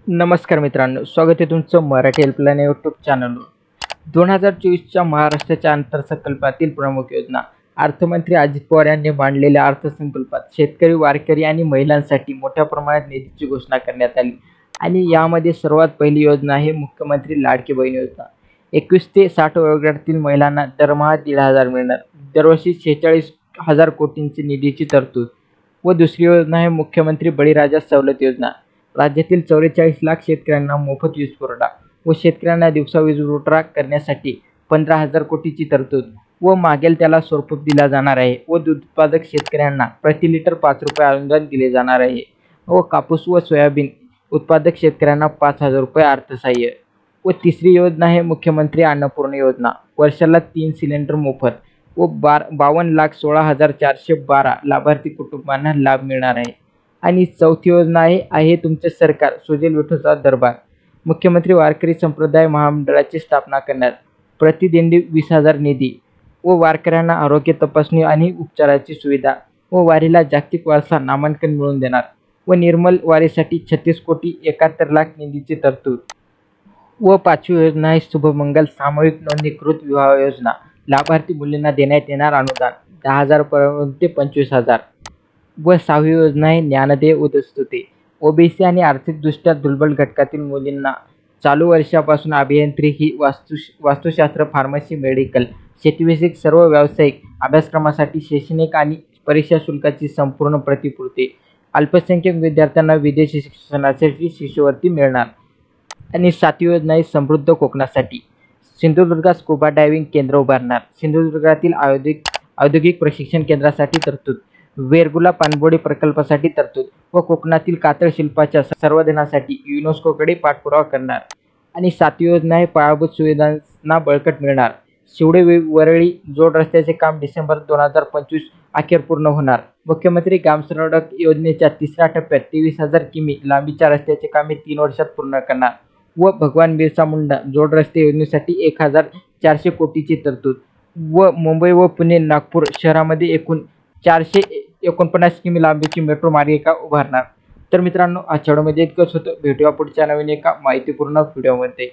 नमस्कार मित्रांनो, स्वागत आहे तुमचं मराठी हेल्पलाईन यूट्यूब चॅनलवर. 2024च्या महाराष्ट्राच्या अर्थसंकल्पातील प्रमुख योजना. अर्थमंत्री अजित पवार यांनी मांडलेल्या अर्थसंकल्पात शेतकरी, वारकरी आणि महिलांसाठी मोठ्या प्रमाणात निधीची घोषणा करण्यात आली. आणि यामध्ये सर्वात पहिली योजना आहे मुख्यमंत्री लाडकी बहीण योजना. 21 ते 60 वयोगटातील महिलांना दरमहा 1,500 मिळणार. दरवर्षी 46,000 कोटींची निधीची तरतूद. व दुसरी योजना आहे मुख्यमंत्री बळीराजा सवलत योजना. राज्यातील 44 लाख शेतकऱ्यांना मोफत वीज पुरवठा व शेतकऱ्यांना दिवसा वीज पुरवठा करण्यासाठी 15,000 कोटीची तरतूद व मागेल त्याला स्वरूपात दिला जाणार आहे. व दूध उत्पादक शेतकऱ्यांना प्रति लिटर 5 रुपये अनुदान दिले जाणार आहे. व कापूस व सोयाबीन उत्पादक शेतकऱ्यांना 5,000 रुपये अर्थसहाय्य. व तिसरी योजना आहे मुख्यमंत्री अन्नपूर्णा योजना. वर्षाला 3 सिलेंडर मोफत व 52,16,412 लाभार्थी कुटुंबांना लाभ मिळणार आहे. आणि चौथी योजना आहे तुमचे सरकार सुजल विठूचा दरबार. मुख्यमंत्री वारकरी संप्रदाय महामंडळाची स्थापना करणार. प्रतिदिंडी 20,000 निधी व वारकऱ्यांना आरोग्य तपासणी आणि उपचाराची सुविधा व वारीला जागतिक वारसा नामांकन मिळवून देणार. व निर्मल वारीसाठी 36 कोटी 71 लाख निधीची तरतूद. व पाचवी योजना आहे शुभमंगल सामूहिक नोंदणीकृत विवाह योजना. लाभार्थी मुलींना देण्यात येणार अनुदान 10,000 ते 25,000. व सहावी योजना आहे ज्ञानदेव उदस्तुते. ओबीसी आणि आर्थिकदृष्ट्या दुर्बल घटकातील मुलींना चालू वर्षापासून अभियांत्रिकी, वास्तुशास्त्र, फार्मसी, मेडिकल, शेतीविषयक सर्व व्यावसायिक अभ्यासक्रमासाठी शैक्षणिक आणि परीक्षा शुल्काची संपूर्ण प्रतिपूर्ती. अल्पसंख्याक विद्यार्थ्यांना विदेशी शिक्षणासाठी शिष्यवृत्ती मिळणार. आणि सातवी योजना आहे समृद्ध कोकणासाठी. सिंधुदुर्गात स्कुबा डायव्हिंग केंद्र उभारणार. सिंधुदुर्गातील औद्योगिक प्रशिक्षण केंद्रासाठी तरतूद. वेरगुला पाणबुडी प्रकल्पासाठी तरतूद व कोकणातील कातळ शिल्पाच्या संवर्धनासाठी युनेस्कोकडे पाठपुरावा करणार. आणि सातवी योजना आहे पायाभूत सुविधांना बळकट मिळणार. शिवडे वरळी जोड रस्त्याचे काम डिसेंबर 2025 अखेर पूर्ण होणार. मुख्यमंत्री ग्रामसडक योजनेच्या तिसऱ्या टप्प्यात 23,000 किमी लांबीच्या रस्त्याचे काम 3 वर्षात पूर्ण करणार. व भगवान बिरसा मुंडा जोड रस्ते योजनेसाठी 1,400 कोटीची तरतूद. व मुंबई व पुणे नागपूर शहरामध्ये एकूण 449 किमी लांबीची मेट्रो मार्गिका उभारणार. तर मित्रांनो, आजच्या व्हिडिओमध्ये इतकंच होतं. भेटूया पुढच्या नवीन एका माहितीपूर्ण व्हिडिओमध्ये.